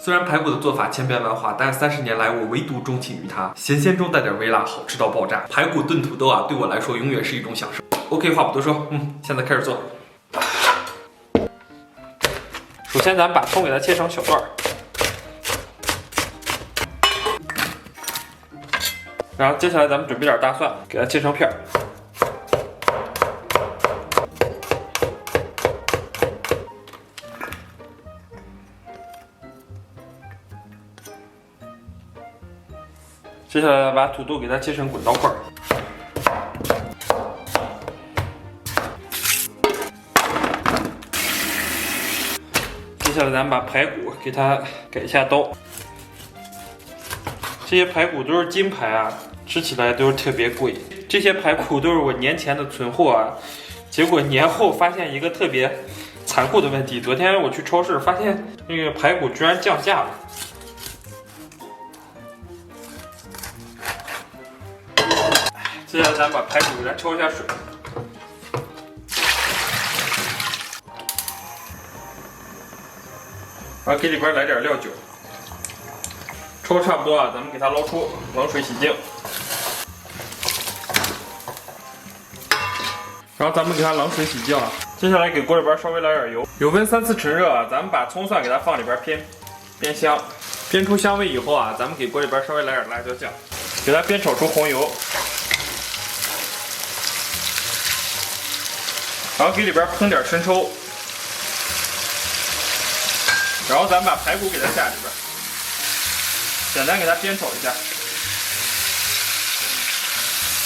虽然排骨的做法千变万化，但是30年来我唯独钟情于它，咸鲜中带点微辣，好吃到爆炸。排骨炖土豆啊，对我来说永远是一种享受。OK， 话不多说，现在开始做。首先，咱把葱给它切成小段儿，然后接下来咱们准备点大蒜，给它切成片儿。接下来把土豆给它切成滚刀块。接下来咱们把排骨给它改一下刀。这些排骨都是金排啊，吃起来都是特别贵。这些排骨都是我年前的存货啊，结果年后发现一个特别残酷的问题。昨天我去超市发现那个排骨居然降价了。接下来咱把排骨给它焯一下水，然后给里边来点料酒，焯差不多啊，咱们给它捞出，冷水洗净。然后咱们给它冷水洗净啊。接下来给锅里边稍微来点油，油温3次趁热啊，咱们把葱蒜给它放里边煸香，煸出香味以后啊，咱们给锅里边稍微来点辣椒酱，给它煸炒出红油。然后给里边烹点生抽，然后咱们把排骨给它下里边，简单给它煸炒一下。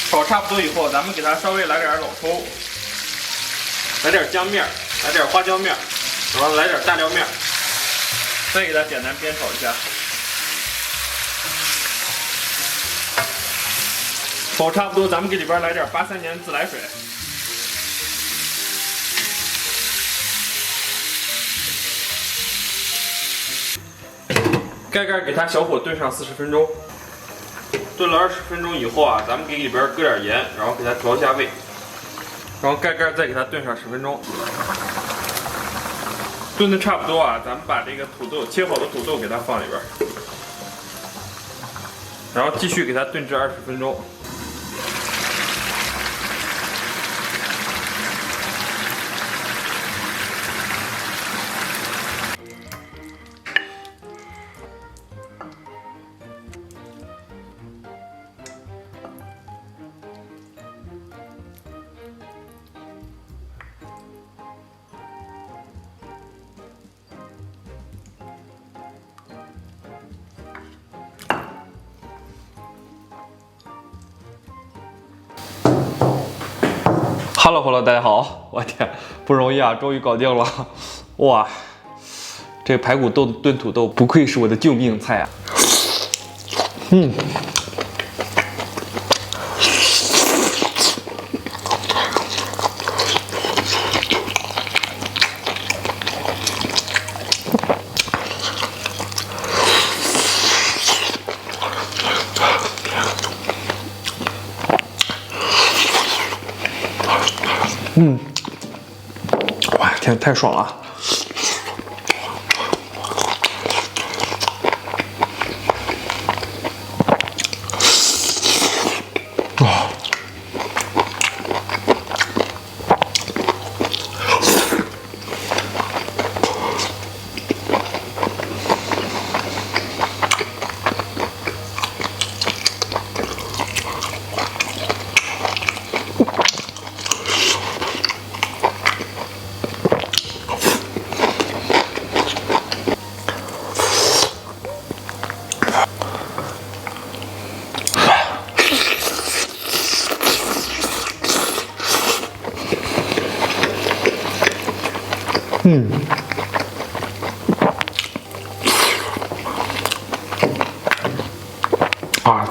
炒差不多以后，咱们给它稍微来点老抽，来点姜面，来点花椒面，然后来点大料面，再给它简单煸炒一下。炒差不多，咱们给里边来点83年自来水。盖盖给它小火炖上40分钟，炖了20分钟以后啊，咱们给里边搁点盐，然后给它调一下味，然后盖盖再给它炖上10分钟。炖的差不多啊，咱们把这个土豆切好的土豆给它放里边，然后继续给它炖至20分钟。Hello， 大家好！我天，不容易啊，终于搞定了！哇，这排骨炖土豆不愧是我的救命菜啊！哇天，太爽了！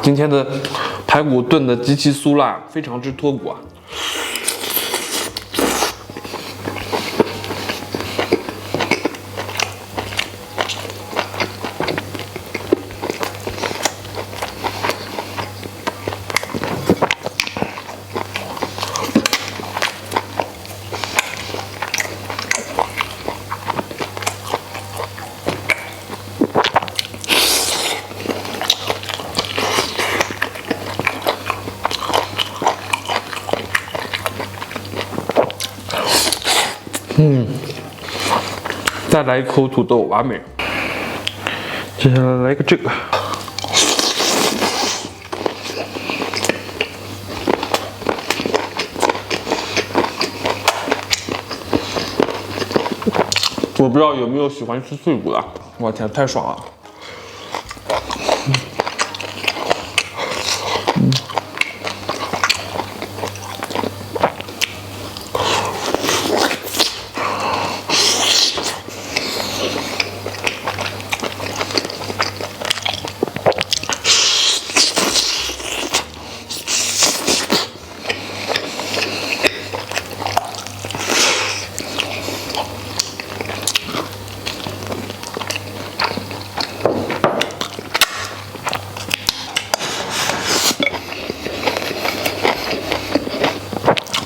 今天的排骨炖的极其酥辣，非常之脱骨啊！再来一口土豆，完美。接下来来个这个。我不知道有没有喜欢吃脆骨的，我天，太爽了！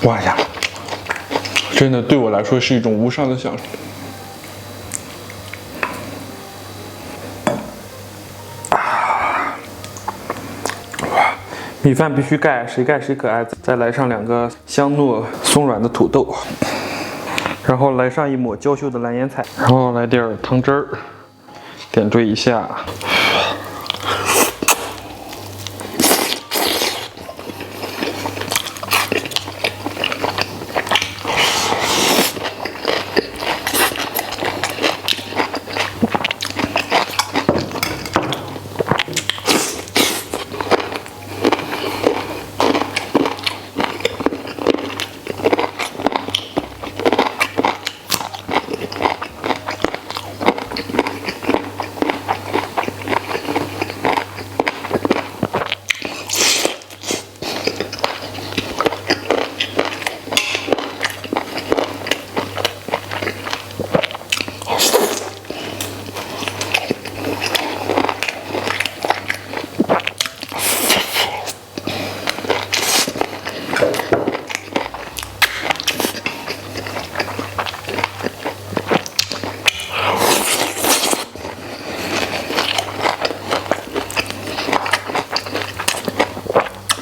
哇呀，真的对我来说是一种无上的享受。哇，米饭必须盖，谁盖谁可爱。再来上2个香糯松软的土豆，然后来上一抹娇羞的蓝颜菜，然后来点汤汁儿，点缀一下。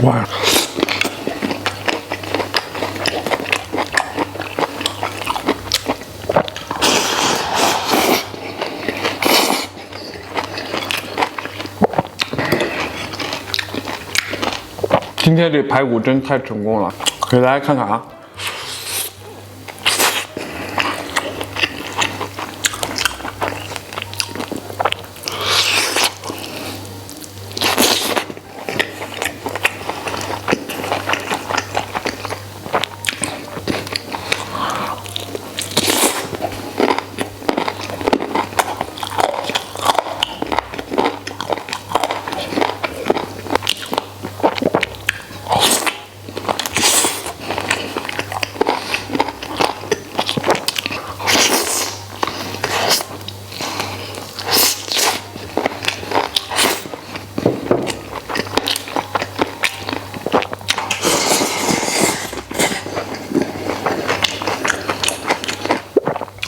哇！今天这排骨真太成功了，给大家看看啊。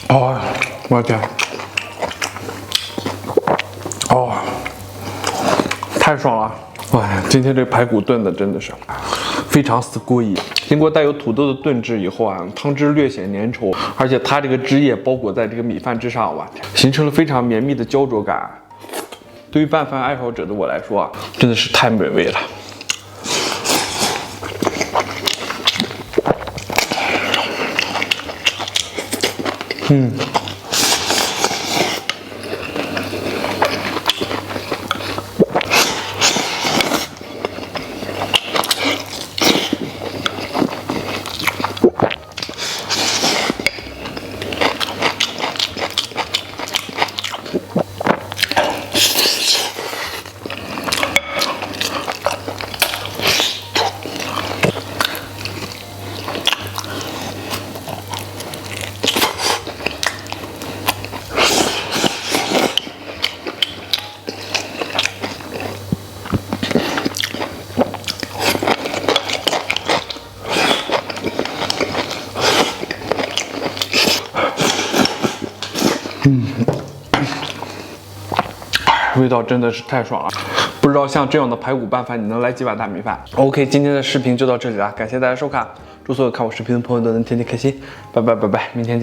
哦，我的天！哦，太爽了！哇，今天这排骨炖的真的是非常死过瘾。经过带有土豆的炖制以后啊，汤汁略显粘稠，而且它这个汁液包裹在这个米饭之上，哇，形成了非常绵密的焦灼感。对于拌饭爱好者的我来说啊，真的是太美味了。味道真的是太爽了，不知道像这样的排骨拌饭，你能来几碗大米饭 ？OK， 今天的视频就到这里了，感谢大家收看，祝所有看我视频的朋友都能天天开心，拜拜拜拜，明天见。